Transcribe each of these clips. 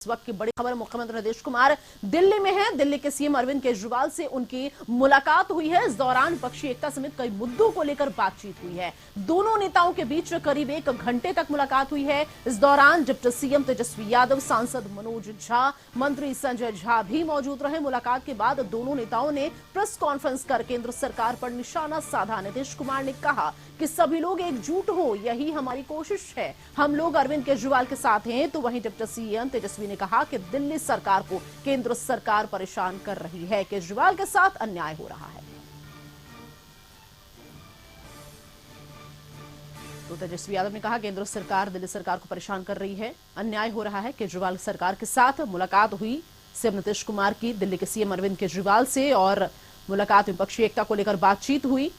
इस वक्त की बड़ी खबर, मुख्यमंत्री नीतीश कुमार दिल्ली में हैं। दिल्ली के सीएम अरविंद केजरीवाल से उनकी मुलाकात हुई है। इस दौरान विपक्षी एकता समेत कई मुद्दों को लेकर बातचीत हुई है। दोनों नेताओं के बीच करीब 1 घंटे तक मुलाकात हुई है। इस दौरान डिप्टी सीएम तेजस्वी यादव, सांसद मनोज झा, मंत्री संजय झा भी मौजूद रहे। मुलाकात के बाद दोनों नेताओं ने प्रेस कॉन्फ्रेंस कर केंद्र सरकार पर निशाना साधा। नीतीश कुमार ने कहा कि सभी लोग एकजुट हो, यही हमारी कोशिश है। हम लोग अरविंद केजरीवाल के साथ हैं। तो वहीं डिप्टी सीएम तेजस्वी ने कहा कि दिल्ली सरकार को केंद्र सरकार परेशान कर रही है, केजरीवाल के साथ अन्याय हो रहा है। तो तेजस्वी यादव ने कहा केंद्र सरकार दिल्ली सरकार को परेशान कर रही है, अन्याय हो रहा है केजरीवाल सरकार के साथ। मुलाकात हुई सीएम नीतीश कुमार की दिल्ली के सीएम अरविंद केजरीवाल से और मुलाकात विपक्षी एकता को लेकर बातचीत हुई।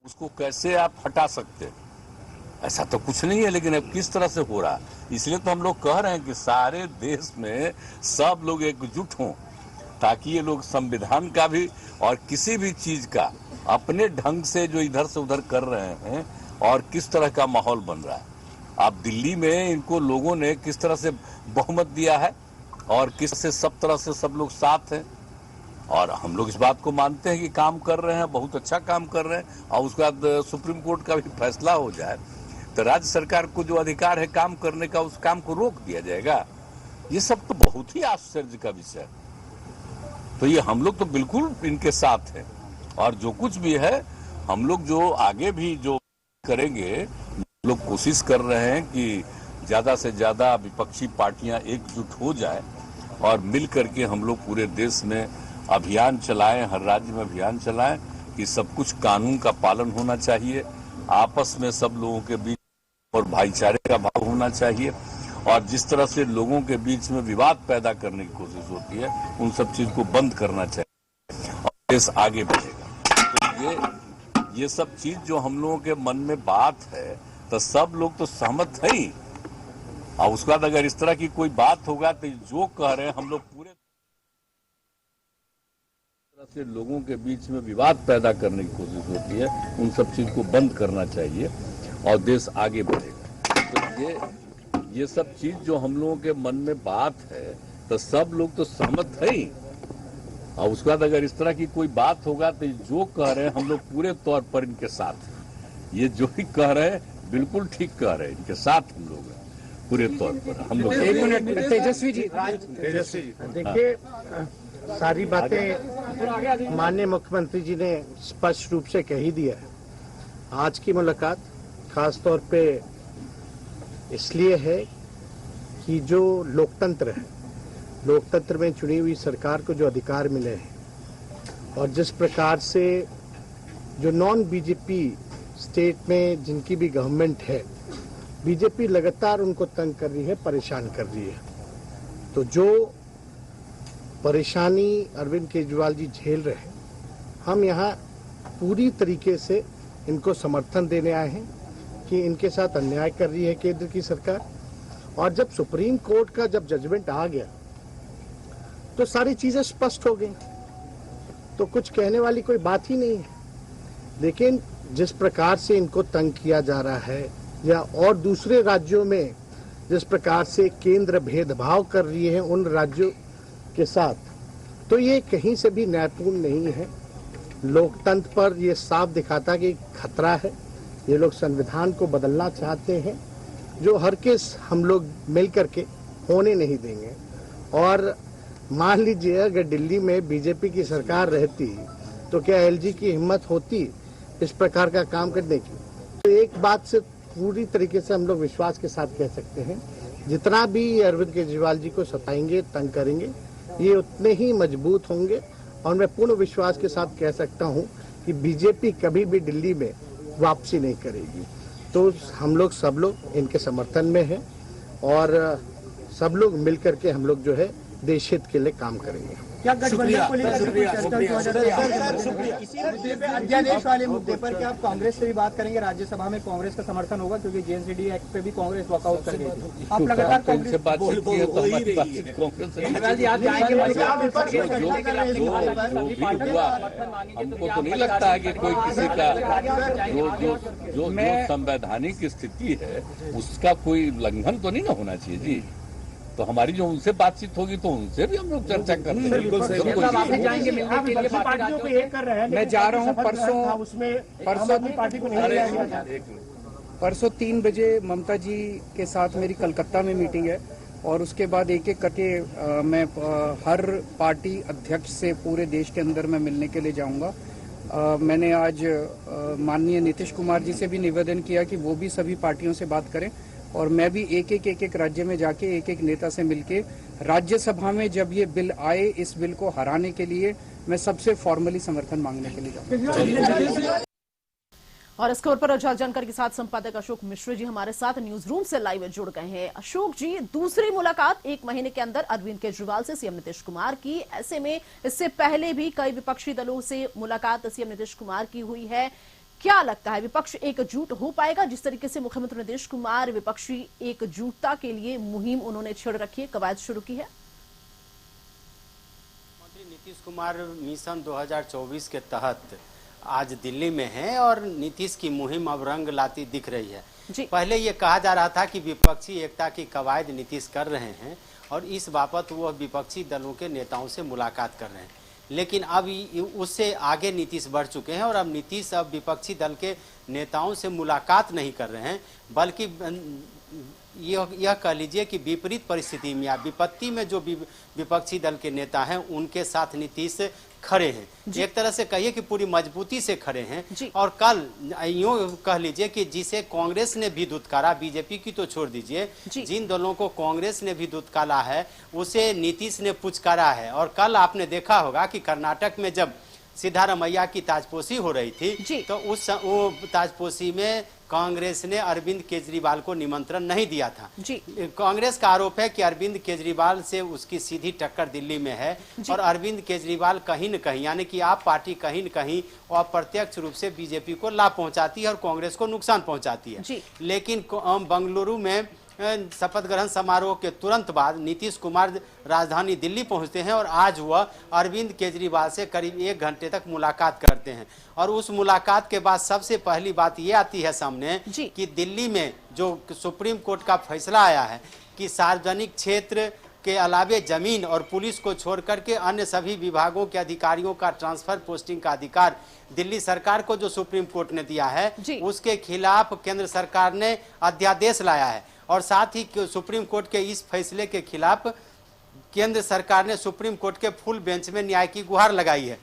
उसको कैसे आप हटा सकते हैं, ऐसा तो कुछ नहीं है, लेकिन अब किस तरह से हो रहा है। इसलिए तो हम लोग कह रहे हैं कि सारे देश में सब लोग एकजुट हों, ताकि ये लोग संविधान का भी और किसी भी चीज का अपने ढंग से जो इधर से उधर कर रहे हैं और किस तरह का माहौल बन रहा है। अब दिल्ली में इनको लोगों ने किस तरह से बहुमत दिया है और किस से सब तरह से सब लोग साथ हैं, और हम लोग इस बात को मानते हैं कि काम कर रहे हैं, बहुत अच्छा काम कर रहे हैं। और उसके बाद सुप्रीम कोर्ट का भी फैसला हो जाए तो राज्य सरकार को जो अधिकार है काम करने का, उस काम को रोक दिया जाएगा। ये सब तो बहुत ही आश्चर्य का विषय है। तो ये हम लोग तो बिल्कुल इनके साथ हैं, और जो कुछ भी है हम लोग जो आगे भी जो करेंगे, लोग कोशिश कर रहे हैं कि ज्यादा से ज्यादा विपक्षी पार्टियां एकजुट हो जाए और मिल करके हम लोग पूरे देश में अभियान चलाएं, हर राज्य में अभियान चलाएं कि सब कुछ कानून का पालन होना चाहिए, आपस में सब लोगों के बीच और भाईचारे का भाव होना चाहिए, और जिस तरह से लोगों के बीच में विवाद पैदा करने की कोशिश होती है, उन सब चीज को बंद करना चाहिए और देश आगे बढ़ेगा। तो ये सब चीज जो हम लोगों के मन में बात है, तो सब लोग तो सहमत है ही, और उसके बाद अगर इस तरह की कोई बात होगा तो जो कह रहे हैं हम लोग पूरे से लोगों के बीच में विवाद पैदा करने की कोशिश होती है, उन सब चीज को बंद करना चाहिए और देश आगे बढ़ेगा। तो ये सब चीज जो हम लोगों के मन में बात है, तो सब लोग तो सहमत है ही, और उसके बाद अगर इस तरह की कोई बात होगा तो जो कह रहे हैं हम लोग पूरे तौर पर इनके साथ हैं। ये जो ही कह रहे हैं बिल्कुल ठीक कह रहे हैं, इनके साथ हम लोग हैं पूरे तौर पर। हम लोग तेजस्वी जी देखिए, सारी बातें माननीय मुख्यमंत्री जी ने स्पष्ट रूप से कह ही दिया है। आज की मुलाकात खास तौर पे इसलिए है कि जो लोकतंत्र है, लोकतंत्र में चुनी हुई सरकार को जो अधिकार मिले हैं और जिस प्रकार से जो नॉन बीजेपी स्टेट में जिनकी भी गवर्नमेंट है, बीजेपी लगातार उनको तंग कर रही है, परेशान कर रही है। तो जो परेशानी अरविंद केजरीवाल जी झेल रहे हैं, हम यहाँ पूरी तरीके से इनको समर्थन देने आए हैं कि इनके साथ अन्याय कर रही है केंद्र की सरकार। और जब सुप्रीम कोर्ट का जब जजमेंट आ गया तो सारी चीजें स्पष्ट हो गई, तो कुछ कहने वाली कोई बात ही नहीं है। लेकिन जिस प्रकार से इनको तंग किया जा रहा है, या और दूसरे राज्यों में जिस प्रकार से केंद्र भेदभाव कर रही है उन राज्यों के साथ, तो ये कहीं से भी न्यायपूर्ण नहीं है। लोकतंत्र पर ये साफ दिखाता कि खतरा है। ये लोग संविधान को बदलना चाहते हैं, जो हर केस हम लोग मिल करके होने नहीं देंगे। और मान लीजिए अगर दिल्ली में बीजेपी की सरकार रहती तो क्या एलजी की हिम्मत होती इस प्रकार का काम करने की। तो एक बात से पूरी तरीके से हम लोग विश्वास के साथ कह सकते हैं, जितना भी अरविंद केजरीवाल जी को सताएंगे, तंग करेंगे, ये उतने ही मजबूत होंगे। और मैं पूर्ण विश्वास के साथ कह सकता हूं कि बीजेपी कभी भी दिल्ली में वापसी नहीं करेगी। तो हम लोग सब लोग इनके समर्थन में हैं और सब लोग मिलकर के हम लोग जो है देश हित के लिए काम करेंगे। क्या गठबंधन को लेकर कोई चर्चा हुई 2023 इसी मुद्दे पे अध्यादेश वाले मुद्दे पर क्या आप कांग्रेस से भी बात करेंगे? राज्यसभा में कांग्रेस का समर्थन होगा क्योंकि जेएनसीडी एक्ट पे भी कांग्रेस वॉकआउट कर गई थी। आप लगातार कांग्रेस बातचीत की है तो हमारी बातचीत कांग्रेस से हमको तो नहीं लगता है कि कोई किसी का जो संवैधानिक स्थिति है उसका कोई उल्लंघन तो नहीं ना होना चाहिए जी। तो हमारी जो उनसे बातचीत होगी तो उनसे भी हम लोग चर्चा करते हैं। मैं जा रहा हूँ परसों 3 बजे ममता जी के साथ मेरी कलकत्ता में मीटिंग है और उसके बाद एक एक करके मैं हर पार्टी अध्यक्ष से पूरे देश के अंदर मैं मिलने के लिए जाऊंगा। मैंने आज माननीय नीतीश कुमार जी से भी निवेदन किया कि वो भी सभी पार्टियों से बात करें और मैं भी एक एक राज्य में जाके एक एक नेता से मिलके राज्यसभा में जब ये बिल आए इस बिल को हराने के लिए मैं सबसे फॉर्मली समर्थन मांगने के लिए जाऊंगा। और इस खबर पर और ज्यादा जानकारी के साथ संपादक अशोक मिश्र जी हमारे साथ न्यूज रूम से लाइव जुड़ गए हैं। अशोक जी, दूसरी मुलाकात 1 महीने के अंदर अरविंद केजरीवाल से सीएम नीतीश कुमार की। ऐसे में इससे पहले भी कई विपक्षी दलों से मुलाकात सीएम नीतीश कुमार की हुई है। क्या लगता है विपक्ष एकजुट हो पाएगा? जिस तरीके से मुख्यमंत्री नीतीश कुमार विपक्षी एकजुटता के लिए मुहिम उन्होंने छेड़ रखी है, कवायद शुरू की है। मुख्यमंत्री नीतीश कुमार मिशन 2024 के तहत आज दिल्ली में है और नीतीश की मुहिम अब रंग लाती दिख रही है। पहले ये कहा जा रहा था कि विपक्षी एकता की कवायद नीतीश कर रहे हैं और इस बाबत वह विपक्षी दलों के नेताओं से मुलाकात कर रहे हैं, लेकिन अब उससे आगे नीतीश बढ़ चुके हैं और अब नीतीश अब विपक्षी दल के नेताओं से मुलाकात नहीं कर रहे हैं, बल्कि यह कह लीजिए कि विपरीत परिस्थिति में या विपत्ति में जो विपक्षी दल के नेता हैं उनके साथ नीतीश खड़े हैं। एक तरह से कहिए कि पूरी मजबूती से खड़े हैं। और कल यूं कह लीजिए कि जिसे कांग्रेस ने भी दुत्कारा, बीजेपी की तो छोड़ दीजिए, जिन दलों को कांग्रेस ने भी दुत्कारा है उसे नीतीश ने पुचकारा है। और कल आपने देखा होगा कि कर्नाटक में जब सिद्धारमैया की ताजपोशी हो रही थी तो वो ताजपोशी में कांग्रेस ने अरविंद केजरीवाल को निमंत्रण नहीं दिया था। कांग्रेस का आरोप है कि अरविंद केजरीवाल से उसकी सीधी टक्कर दिल्ली में है और अरविंद केजरीवाल कहीं न कहीं यानी कि आप पार्टी कहीं न कहीं अप्रत्यक्ष रूप से बीजेपी को लाभ पहुंचाती है और कांग्रेस को नुकसान पहुंचाती है। लेकिन बंगलुरु में शपथ ग्रहण समारोह के तुरंत बाद नीतीश कुमार राजधानी दिल्ली पहुंचते हैं और आज वह अरविंद केजरीवाल से करीब 1 घंटे तक मुलाकात करते हैं। और उस मुलाकात के बाद सबसे पहली बात ये आती है सामने कि दिल्ली में जो सुप्रीम कोर्ट का फैसला आया है कि सार्वजनिक क्षेत्र के अलावे जमीन और पुलिस को छोड़ करके अन्य सभी विभागों के अधिकारियों का ट्रांसफर पोस्टिंग का अधिकार दिल्ली सरकार को जो सुप्रीम कोर्ट ने दिया है उसके खिलाफ केंद्र सरकार ने अध्यादेश लाया है। और साथ ही सुप्रीम कोर्ट के इस फैसले के खिलाफ केंद्र सरकार ने सुप्रीम कोर्ट के फुल बेंच में न्याय की गुहार लगाई है।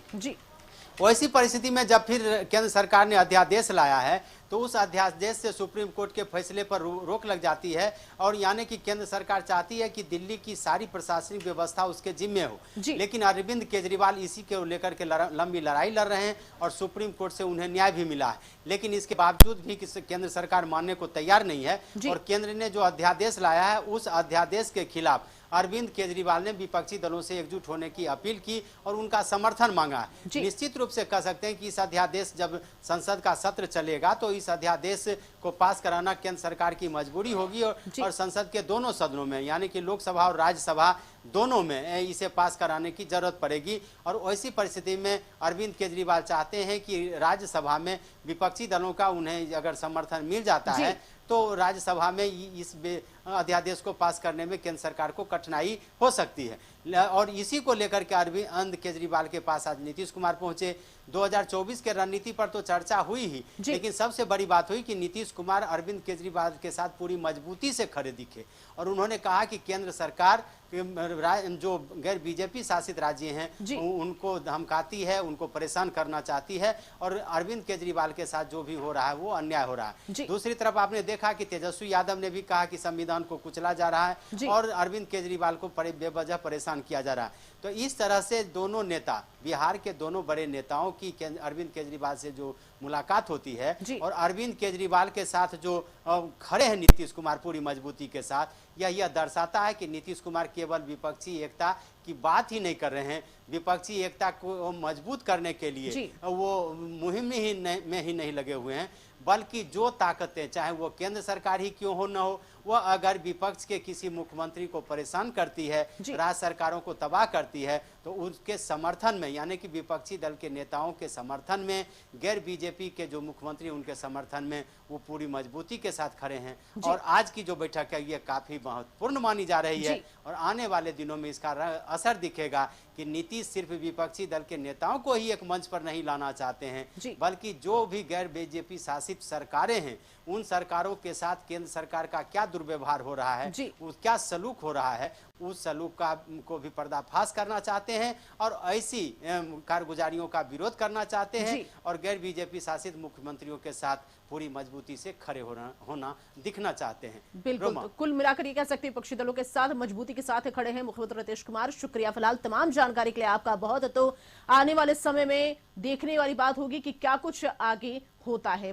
वैसी परिस्थिति में जब फिर केंद्र सरकार ने अध्यादेश लाया है तो उस अध्यादेश से सुप्रीम कोर्ट के फैसले पर रोक लग जाती है और यानी कि केंद्र सरकार चाहती है कि दिल्ली की सारी प्रशासनिक व्यवस्था उसके जिम्मे हो। लेकिन अरविंद केजरीवाल इसी के लेकर के लंबी लड़ाई लड़ रहे हैं और सुप्रीम कोर्ट से उन्हें न्याय भी मिला है, लेकिन इसके बावजूद भी केंद्र सरकार मानने को तैयार नहीं है। और केंद्र ने जो अध्यादेश लाया है उस अध्यादेश के खिलाफ अरविंद केजरीवाल ने विपक्षी दलों से एकजुट होने की अपील की और उनका समर्थन मांगा है। निश्चित रूप से कह सकते हैं कि इस अध्यादेश जब संसद का सत्र चलेगा तो इस अध्यादेश को पास कराना केंद्र सरकार की मजबूरी होगी और संसद के दोनों सदनों में यानी कि लोकसभा और राज्यसभा दोनों में इसे पास कराने की जरूरत पड़ेगी। और ऐसी परिस्थिति में अरविंद केजरीवाल चाहते हैं कि राज्यसभा में विपक्षी दलों का उन्हें अगर समर्थन मिल जाता है तो राज्यसभा में इस अध्यादेश को पास करने में केंद्र सरकार को कठिनाई हो सकती है। और इसी को लेकर के अरविंद केजरीवाल के पास आज नीतीश कुमार पहुंचे। 2024 के रणनीति पर तो चर्चा हुई ही, लेकिन सबसे बड़ी बात हुई कि नीतीश कुमार अरविंद केजरीवाल के साथ पूरी मजबूती से खड़े दिखे और उन्होंने कहा कि केंद्र सरकार जो गैर बीजेपी शासित राज्य हैं उनको धमकाती है, उनको परेशान करना चाहती है और अरविंद केजरीवाल के साथ जो भी हो रहा है वो अन्याय हो रहा है। दूसरी तरफ आपने देखा कि तेजस्वी यादव ने भी कहा कि संविधान को कुचला जा रहा है और अरविंद केजरीवाल को बेवजह परेशान परेशान किया जा रहा है। तो इस तरह से दोनों नेता, बिहार के दोनों बड़े नेताओं की अरविंद केजरीवाल से जो मुलाकात होती है और अरविंद केजरीवाल के साथ जो खड़े हैं नीतीश कुमार पूरी मजबूती के साथ, यह दर्शाता है कि नीतीश कुमार केवल विपक्षी एकता की बात ही नहीं कर रहे हैं, विपक्षी एकता को मजबूत करने के लिए वो मुहिम में ही नहीं लगे हुए हैं, बल्कि जो ताकतें, चाहे वो केंद्र सरकार ही क्यों हो न हो, वह अगर विपक्ष के किसी मुख्यमंत्री को परेशान करती है, राज्य सरकारों को तबाह करती है, तो उसके समर्थन में, यानी कि विपक्षी दल के नेताओं के समर्थन में, गैर बीजेपी के जो मुख्यमंत्री उनके समर्थन में वो पूरी मजबूती के साथ खड़े हैं। और आज की जो बैठक है ये काफी महत्वपूर्ण मानी जा रही है और आने वाले दिनों में इसका असर दिखेगा कि नीतीश सिर्फ विपक्षी दल के नेताओं को ही एक मंच पर नहीं लाना चाहते हैं, बल्कि जो भी गैर बीजेपी शासित सरकारें हैं उन सरकारों के साथ केंद्र सरकार का क्या दुर्व्यवहार हो रहा है, क्या सलूक हो रहा है, उस सलूक को भी पर्दाफाश करना चाहते हैं और ऐसी कारगुजारियों का विरोध करना चाहते हैं और गैर बीजेपी शासित मुख्यमंत्रियों के साथ पूरी मजबूती से खड़े होना दिखना चाहते हैं। बिल्कुल, तो कुल मिलाकर ये कह सकते हैं विपक्षी दलों के साथ मजबूती के साथ खड़े हैं मुख्यमंत्री नीतीश कुमार। शुक्रिया फिलहाल तमाम जानकारी के लिए आपका बहुत। तो आने वाले समय में देखने वाली बात होगी कि क्या कुछ आगे होता है।